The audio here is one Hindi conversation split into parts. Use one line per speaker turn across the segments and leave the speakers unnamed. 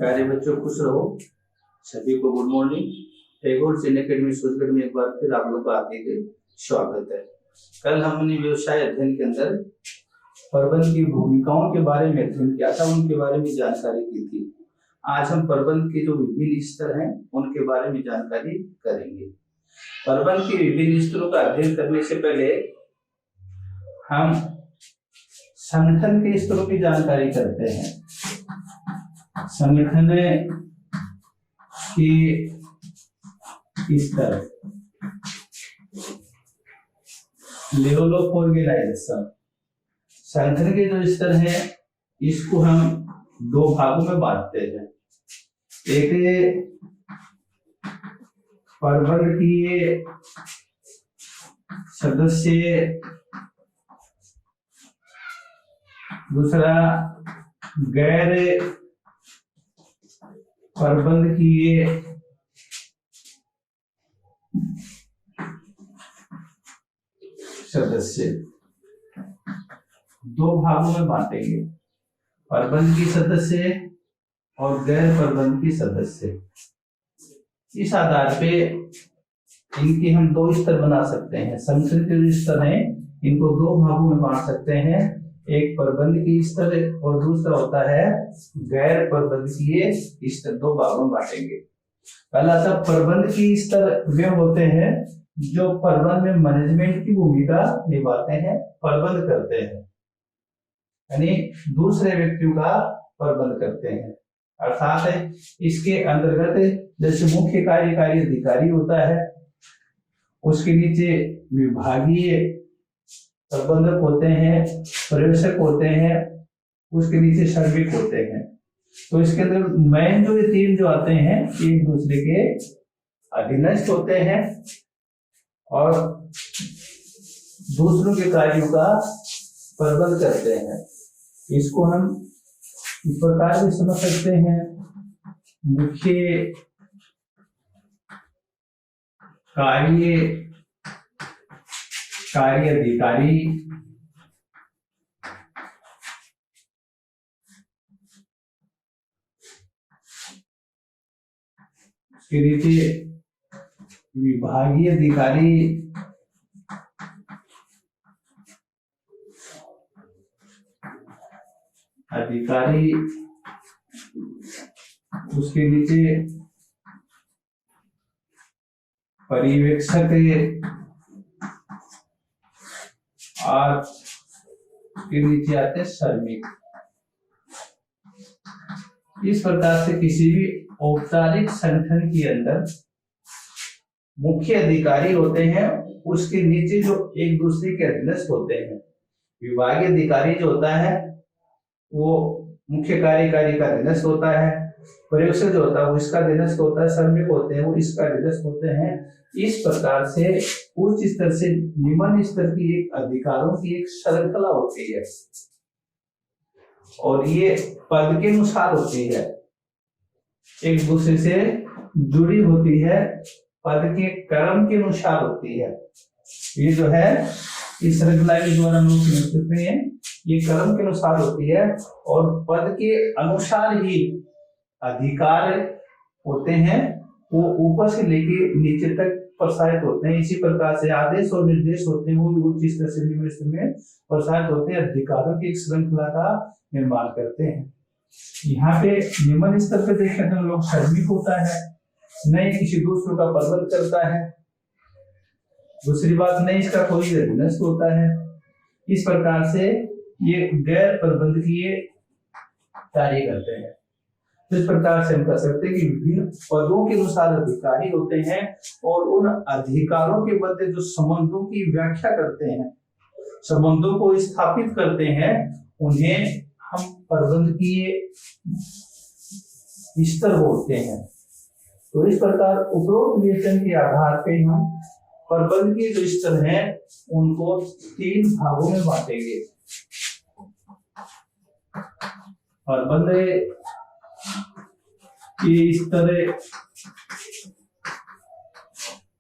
प्यारे बच्चों, खुश रहो। सभी को good morning. Tagore Jain academy Surajgarh में एक बार फिर आप लोग का हार्दिक स्वागत है। कल हमने व्यवसाय अध्ययन के अंदर प्रबंध की भूमिकाओं के बारे में अध्ययन किया था, उनके बारे में जानकारी की थी। आज हम प्रबंध के जो विभिन्न स्तर हैं उनके बारे में जानकारी करेंगे। प्रबंध के विभिन्न स्तरों का अध्ययन करने से पहले हम संगठन के स्तरों की जानकारी करते हैं। संगठन के स्तर, लेवल ऑफ ऑर्गेनाइजेशन। संगठन के जो स्तर हैं इसको हम दो भागों में बांटते हैं। एक प्रबंधकीय सदस्य, दूसरा गैर प्रबंधकीय सदस्य। दो भागों में बांटेंगे, प्रबंधकीय सदस्य और गैर प्रबंधकीय सदस्य। इस आधार पे इनके हम दो स्तर बना सकते हैं। संगठन के जो स्तर हैं इनको दो भागों में बांट सकते हैं, एक प्रबंधकीय स्तर और दूसरा होता है गैर प्रबंधकीय स्तर। दो भागों में बांटेंगे। पहला था प्रबंधकीय स्तर, वे होते हैं जो प्रबंध में मैनेजमेंट की भूमिका निभाते हैं, प्रबंध करते हैं, यानी दूसरे व्यक्तियों का प्रबंध करते हैं। अर्थात है इसके अंतर्गत जैसे मुख्य कार्यकारी अधिकारी होता है, उसके नीचे विभागीय प्रबंधक होते हैं, पर्यवेक्षक होते हैं, उसके नीचे श्रमिक होते हैं। तो इसके अंदर मेन जो ये तीन जो आते हैं एक दूसरे के अधीनस्थ होते हैं और दूसरों के कार्यों का प्रबंध करते हैं। इसको हम इस प्रकार भी समझ सकते हैं, मुख्य कार्य अधिकारी, उसके नीचे विभागीय अधिकारी, उसके नीचे पर्यवेक्षक और उसके नीचे आते हैं श्रमिक। इस प्रकार से किसी भी औपचारिक संगठन के अंदर मुख्य अधिकारी होते हैं, उसके नीचे जो एक दूसरे के अधीनस्थ होते हैं। विभागीय अधिकारी जो होता है वो मुख्य कार्यकारी का अधीनस्थ होता है, पर्यवेक्षक जो होता है वो इसका अधीनस्थ होता है, श्रमिक होते हैं वो इसका अधीनस्थ होते हैं। इस प्रकार से उच्च स्तर से निम्न स्तर की एक अधिकारों की एक श्रृंखला होती है और ये पद के अनुसार होती है, एक दूसरे से जुड़ी होती है, पद के क्रम के अनुसार होती है। ये जो है इस श्रृंखला के द्वारा हम लोग समझ सकते हैं, ये क्रम के अनुसार होती है और पद के अनुसार ही अधिकार होते हैं, वो ऊपर से लेके नीचे तक प्रसारित होते हैं। इसी प्रकार से आदेश और निर्देश होते हैं, वो उच्च स्तर से निम्न स्तर में प्रसारित होते हैं, अधिकारों की एक श्रृंखला का निर्माण करते हैं। यहाँ पे निम्न स्तर पे देखें तो लोग श्रमिक होता है, नहीं किसी दूसरों का प्रबंध करता है, दूसरी बात नहीं इसका कोई अधीनस्थ होता है। इस प्रकार से ये गैर प्रबंधकीय कार्य करते हैं। तो इस प्रकार से हम कह सकते हैं कि विभिन्न पदों के अनुसार अधिकारी होते हैं और उन अधिकारों के मध्य जो संबंधों की व्याख्या करते हैं, संबंधों को स्थापित करते हैं, उन्हें हम प्रबंधकीय स्तर बोलते हैं। तो इस प्रकार उपरोक्त वेतन के आधार पे हम प्रबंधकीय जो स्तर हैं उनको तीन भागों में बांटेंगे। प्रबंध के स्तर,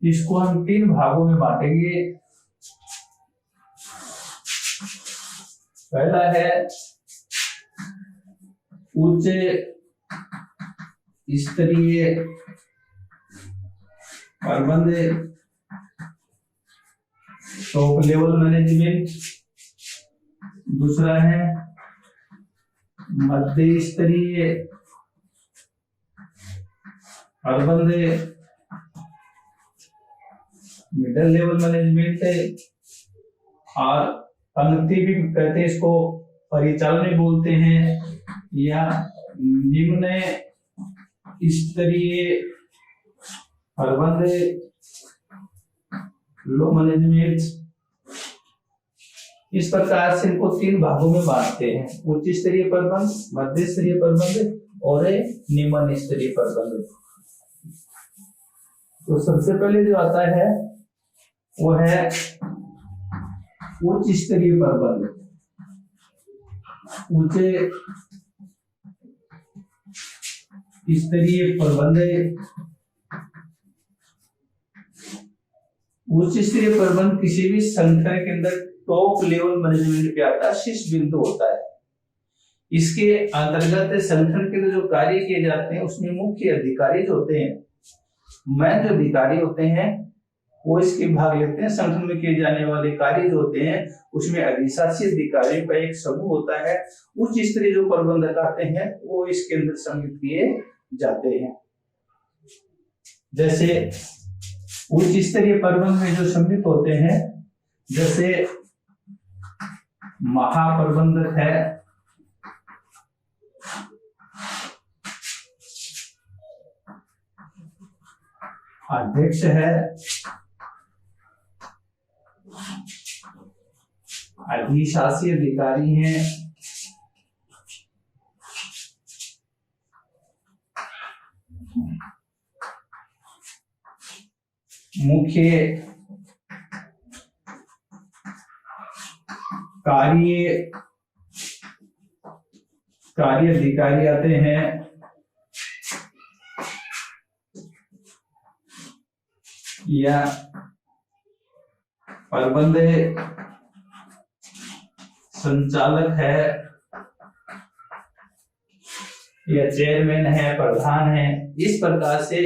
इसको हम तीन भागों में बांटेंगे। पहला है उच्च स्तरीय प्रबंध, टॉप लेवल मैनेजमेंट। दूसरा है मध्य स्तरीय प्रबंध, मिडिल लेवल मैनेजमेंट है। और पंक्ति भी कहते हैं इसको, परिचालन बोलते हैं, या निम्न स्तरीय प्रबंध, लो मैनेजमेंट। इस प्रकार से इनको 3 भागों में बांटते हैं, उच्च स्तरीय प्रबंध, मध्य स्तरीय प्रबंध और निम्न स्तरीय प्रबंध। तो सबसे पहले जो आता है वो है उच्च स्तरीय प्रबंध। उच्च स्तरीय प्रबंध, उच्च स्तरीय प्रबंध किसी भी संगठन के अंदर टॉप लेवल मैनेजमेंट पे आता है, शीर्ष बिंदु होता है। इसके अंतर्गत संगठन के अंदर जो कार्य किए जाते हैं उसमें मुख्य अधिकारी जो होते हैं, मैन जो अधिकारी होते हैं, वो इसके भाग लेते हैं। संगठन में किए जाने वाले कार्य जो होते हैं उसमें अधिशासी अधिकारियों का एक समूह होता है। उच्च स्तरीय जो प्रबंधक आते हैं वो इसके अंदर सम्मिलित किए जाते हैं। जैसे उच्च स्तरीय प्रबंध में जो सम्मिलित होते हैं, जैसे महाप्रबंधक है, अध्यक्ष है, अधिशासी अधिकारी हैं, मुख्य कार्य अधिकारी आते हैं, या प्रबंध संचालक है, या चेयरमैन है, प्रधान है। इस प्रकार से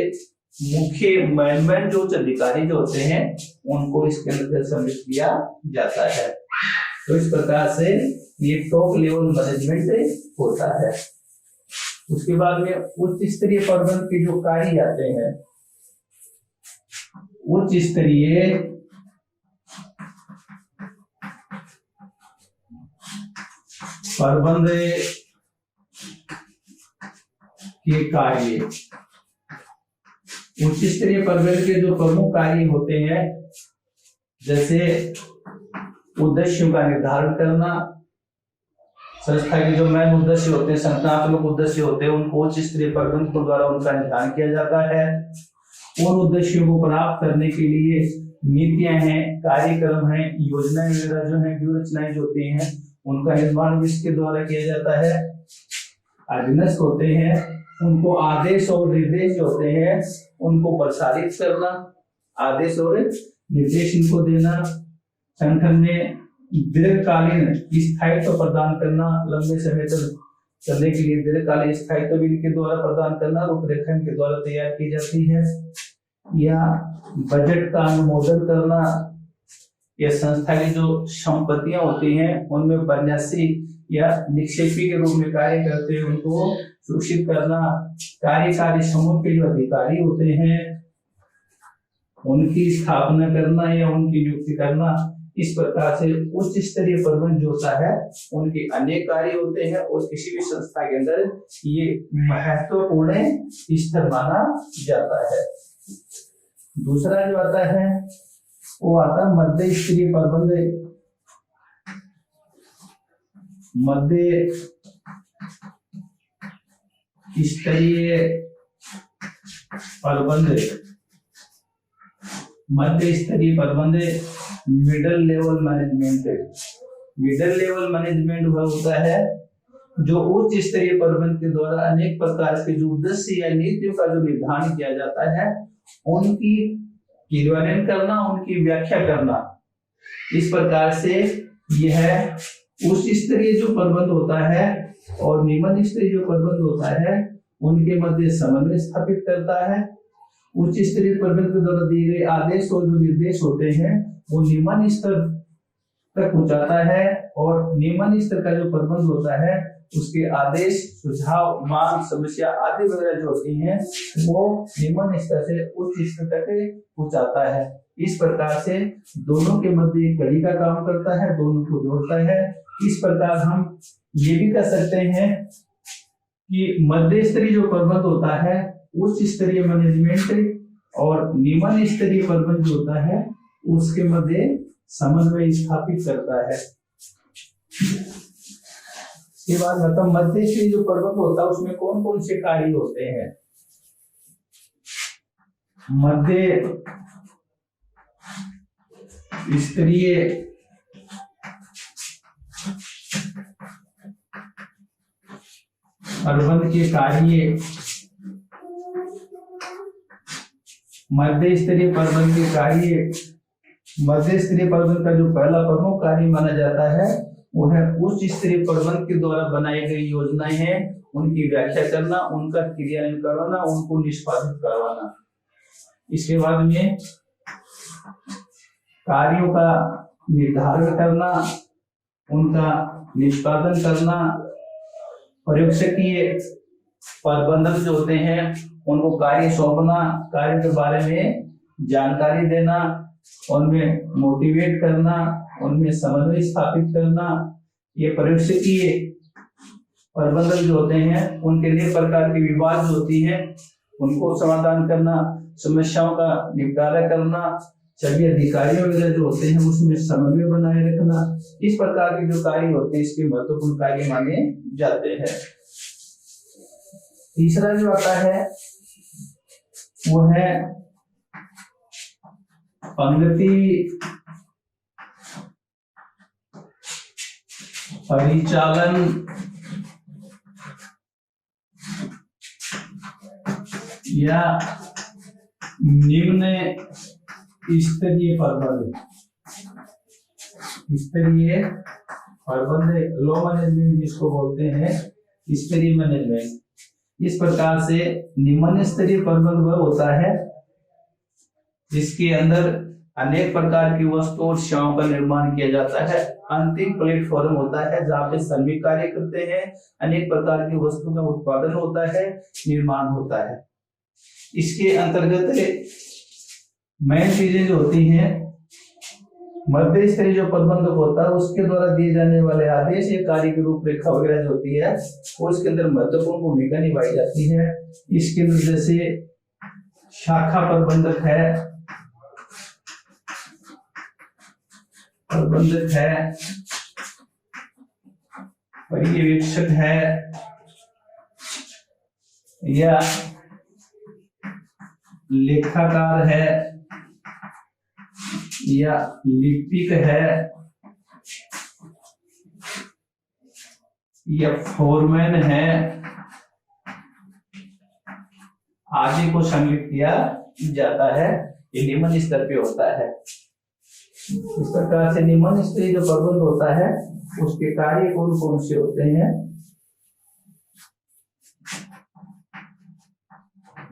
मुख्य मैनेजमेंट जो अधिकारी जो होते हैं उनको इसके अंदर सम्मिलित किया जाता है। तो इस प्रकार से ये टॉप लेवल मैनेजमेंट होता है। उसके बाद में उच्च स्तरीय प्रबंध के जो कार्य आते हैं, उच्च स्तरीय प्रबंध के कार्य, उच्च स्तरीय प्रबंध के जो प्रमुख कार्य होते हैं, जैसे उद्देश्यों का निर्धारण करना। संस्था के जो मेन उद्देश्य होते हैं, संगठनात्मक उद्देश्य होते हैं, उनको उच्च स्तरीय प्रबंध के द्वारा उनका निर्धारण किया जाता है। उन उद्देश्यों को प्राप्त करने के लिए नीतियां हैं, कार्यक्रम हैं, योजनाएं वगैरह जो है, व्यूह रचनाएं जो होती हैं, उनका निर्माण भी इसके द्वारा किया जाता है। अधीनस्थ होते हैं, उनको आदेश और निर्देश जो होते हैं उनको प्रसारित करना, आदेश और निर्देश इनको देना। संगठन में दीर्घकालीन स्थायित्व प्रदान करना, लंबे समय तक चलने के लिए दीर्घकालीन स्थायित्व भी इनके द्वारा प्रदान करना, रूपरेखा इनके द्वारा तैयार की जाती है। या बजट का अनुमोदन करना, या संस्था की जो संपत्तियां होती हैं उनमें बन्यासी या निक्षेपी के रूप में कार्य करते हैं उनको सुरक्षित करना। कार्यकारी समूह के जो अधिकारी होते हैं उनकी स्थापना करना या उनकी नियुक्ति करना। इस प्रकार से उच्च स्तरीय प्रबंध जो होता है उनके अनेक कार्य होते हैं और किसी भी संस्था के अंदर ये महत्वपूर्ण स्तर माना जाता है। दूसरा जो आता है वो आता है मध्य स्तरीय प्रबंध। मध्य स्तरीय प्रबंध, मध्य स्तरीय प्रबंध middle level management. Middle level management वह होता है जो उच्च स्तरीय प्रबंध के द्वारा अनेक प्रकार के जो उद्देश्य या नीतियों का जो निर्धारण किया जाता है उनकी क्रियान्वयन करना, उनकी व्याख्या करना। इस प्रकार से यह उच्च स्तरीय जो प्रबंध होता है और निम्न स्तरीय जो प्रबंध होता है उनके मध्य समन्वय स्थापित करता है। उच्च स्तरीय प्रबंधन के द्वारा दिए गए आदेश और जो निर्देश होते हैं वो निम्न स्तर तक पहुंचाता है, और निम्न स्तर का जो प्रबंध होता है उसके आदेश, सुझाव, मांग, समस्या आदि वगैरह जो होती हैं वो निम्न स्तर से उच्च स्तर तक पहुंचाता है। इस प्रकार से दोनों के मध्य एक कड़ी का काम करता है, दोनों को जोड़ता है। इस प्रकार हम ये भी कह सकते हैं कि मध्य स्तरीय जो प्रबंध होता है उच्च स्तरीय मैनेजमेंट और निम्न स्तरीय प्रबंध जो होता है उसके मध्य समन्वय स्थापित करता है। इसके बाद मतलब मध्य स्तरीय जो प्रबंध होता है उसमें कौन कौन से कार्य होते हैं। मध्य स्तरीय प्रबंध के कार्य, मध्य स्तरीय प्रबंध के कार्य, मध्य स्तरीय प्रबंध का जो पहला प्रमुख कार्य माना जाता है वो है उच्च स्तरीय प्रबंध के द्वारा बनाई गई योजनाएं हैं उनकी व्याख्या करना, उनका क्रियान्वयन करवाना, उनको निष्पादित करवाना। इसके बाद में कार्यों का निर्धारण करना, उनका निष्पादन करना, पर्यवेक्षकीय प्रबंधक जो होते हैं उनको कार्य सौंपना, कार्य के बारे में जानकारी देना, उनमें मोटिवेट करना, उनमें समन्वय स्थापित करना। ये पर्यवेक्षकीय प्रबंधक जो होते हैं उनके लिए प्रकार की विवाद जो होती है उनको समाधान करना, समस्याओं का निपटारा करना, सभी अधिकारियों वगैरह जो होते हैं उसमें समन्वय बनाए रखना। इस प्रकार के जो कार्य होते हैं इसके महत्वपूर्ण कार्य माने जाते हैं। तीसरा जो आता है वो है पंक्ति परिचालन या निम्न स्तरीय प्रबंध, स्तरीय प्रबंध लो मैनेजमेंट जिसको बोलते हैं स्तरीय मैनेजमेंट। इस प्रकार से निम्न स्तरीय प्रबंध वह होता है जिसके अंदर अनेक प्रकार की वस्तुओं और सेवाओं का निर्माण किया जाता है। अंतिम प्लेटफॉर्म होता है जहाँ पे श्रमिक कार्य करते हैं, अनेक प्रकार की वस्तुओं का उत्पादन होता है, निर्माण होता है। इसके अंतर्गत मेन चीजें जो होती हैं, मध्य स्तरीय जो प्रबंधक होता है उसके द्वारा दिए जाने वाले आदेश या कार्य की रूपरेखा वगैरह जो होती है वो इसके अंदर महत्वपूर्ण भूमिका निभाई जाती है। इसके अंदर जैसे शाखा प्रबंधक है, पर्यवेक्षक है या लेखाकार है या लिपिक है या फोरमैन है आदि को सम्मिलित किया जाता है। ये निम्न स्तर पे होता है। इस प्रकार से निम्न स्तरीय जो प्रबंध होता है उसके कार्य कौन कौन से होते हैं।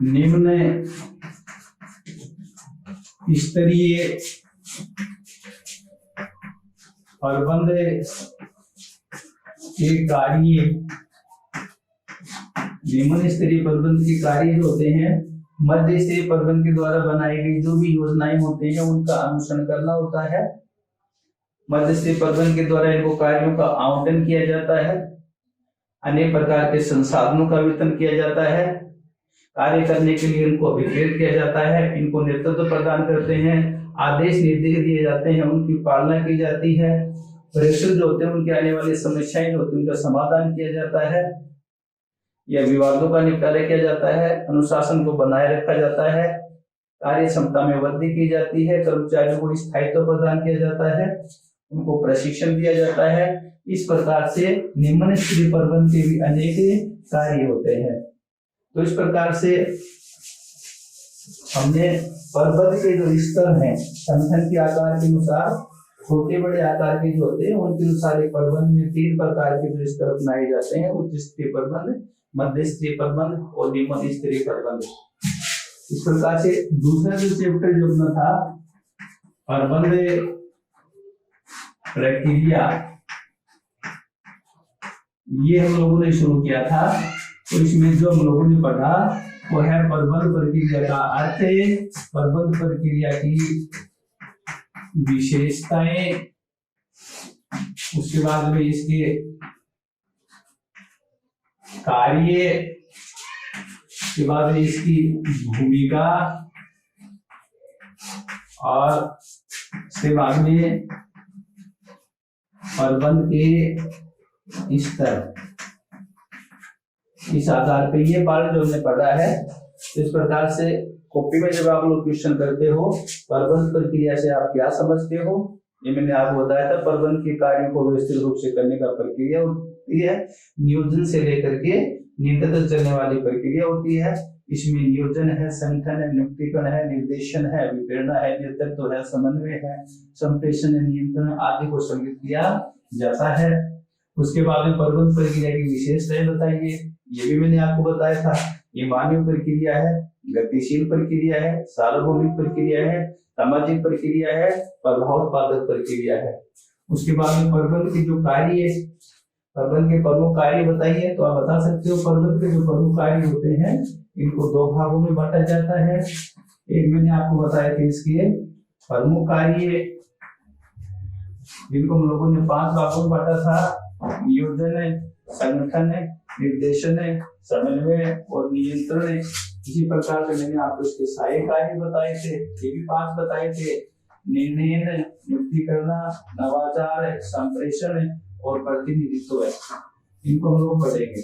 निम्न स्तरीय प्रबंध के कार्य, निम्न स्तरीय प्रबंध के कार्य जो होते हैं मध्य स्तरीय प्रबंध के द्वारा बनाई गई जो भी योजनाएं होती हैं उनका अनुसरण करना होता है। मध्य स्तरीय प्रबंध के द्वारा इनको कार्यों का आवंटन किया जाता है, अनेक प्रकार के संसाधनों का वितरण किया जाता है, कार्य करने के लिए इनको अभिप्रेरित किया जाता है, इनको नेतृत्व प्रदान करते हैं, आदेश निर्देश दिए जाते हैं, उनकी पालना की जाती है। पर्यवेक्षक जो होते हैं उनके आने वाली समस्याएं जो होती है उनका समाधान किया जाता है या विवादों का निपटारा किया जाता है, अनुशासन को बनाए रखा जाता है, कार्य क्षमता में वृद्धि की जाती है, कर्मचारियों को स्थायित्व प्रदान किया जाता है, उनको प्रशिक्षण दिया जाता है। इस प्रकार से निम्न स्तरीय प्रबंध के भी अनेक कार्य होते हैं। तो इस प्रकार से हमने प्रबंध के जो स्तर हैं संगठन के आकार के अनुसार छोटे बड़े आकार के जो होते हैं उनके अनुसार एक प्रबंध में 3 प्रकार के जो स्तर अपनाए जाते हैं, उच्च स्तरीय प्रबंध, मध्य स्तरीय प्रबंध और निम्न स्तरीय प्रबंध। इस प्रकार से दूसरा जो चैप्टर जो अपना था प्रबंध प्रक्रिया, ये हम लोगों ने शुरू किया था। तो इसमें जो हम लोगों ने पढ़ा वो है प्रबंध प्रक्रिया का अर्थ, प्रबंध प्रक्रिया की विशेषताएं, उसके बाद में इसके कार्य, उसके बाद में इसकी भूमिका और उसके बाद में प्रबंध के स्तर। इस आधार पे ये पार्ट जो हमने पढ़ा है, इस प्रकार से कॉपी में जब आप लोग क्वेश्चन करते हो प्रबंध प्रक्रिया से आप क्या समझते हो, ये मैंने आपको बताया था। प्रबंध के कार्यों को व्यवस्थित रूप से करने का प्रक्रिया होती है, नियोजन से लेकर के नीति तक चलने वाली प्रक्रिया होती है। इसमें नियोजन है, संगठन है, नियुक्तिकरण है, निर्देशन है, विप्रेरणा है, नेतृत्व है, समन्वय है, संप्रेषण है, नियंत्रण आदि को सम्मिलित किया जाता है। उसके बाद में प्रबंध प्रक्रिया की विशेषताएं बताइए, ये भी मैंने आपको बताया था। ये मानवीय प्रक्रिया है, गतिशील प्रक्रिया है, सार्वभौमिक प्रक्रिया है, सामाजिक प्रक्रिया है, प्रभावोत्पादक प्रक्रिया है। उसके बाद में प्रबंध के जो कार्य है, प्रबंध के प्रमुख कार्य बताइए। तो आप बता सकते हो प्रबंध के जो प्रमुख कार्य होते हैं इनको 2 भागों में बांटा जाता है। एक मैंने आपको बताया था इसके प्रमुख कार्य, जिनको हम लोगों ने 5 भागों में बांटा था, नियोजन है, संगठन है, निर्देशन है, समन्वय और नियंत्रण है। इसी प्रकार से मैंने आपको इसके सहायक कार्य बताए थे, ये भी 5 बताए थे। निर्णय, नियुक्तिकरण, नवाचार, संप्रेषण और प्रतिनिधित्व है, इनको हम लोग पढ़ेंगे।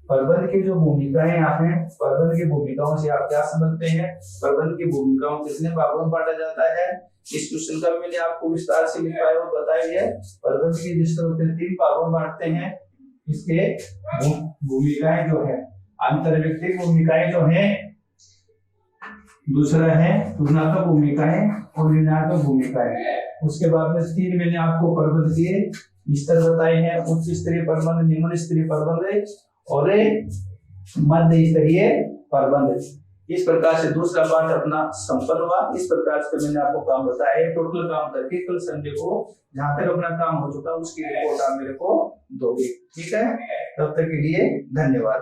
प्रबंध की जो भूमिकाएं आप हैं, प्रबंध की भूमिकाओं से आप क्या समझते हैं, प्रबंध की भूमिकाओं कितने भागों में बांटा जाता है, इस क्वेश्चन का मैंने आपको विस्तार से लिखवाया और बताया है। प्रबंध की जिस तरह से 3 भागों में बांटते हैं। इसके भूमिकाएं जो है, अंतर्व्यक्तिक भूमिकाएं जो है, दूसरा है तुलनात्मक भूमिकाएं और निर्णयात्मक भूमिकाएं। उसके बाद में 3 मैंने आपको प्रबंध के स्तर बताए हैं, उच्च स्तरीय प्रबंध, निम्न स्तरीय प्रबंध और मध्य स्तरीय प्रबंध। इस प्रकार से दूसरा पार्ट अपना संपन्न हुआ। इस प्रकार से मैंने आपको काम बताया, टोटल काम करके कल संडे को जहां तक अपना काम हो चुका उसकी रिपोर्ट आप मेरे को दोगे, ठीक है। तब तक के लिए धन्यवाद।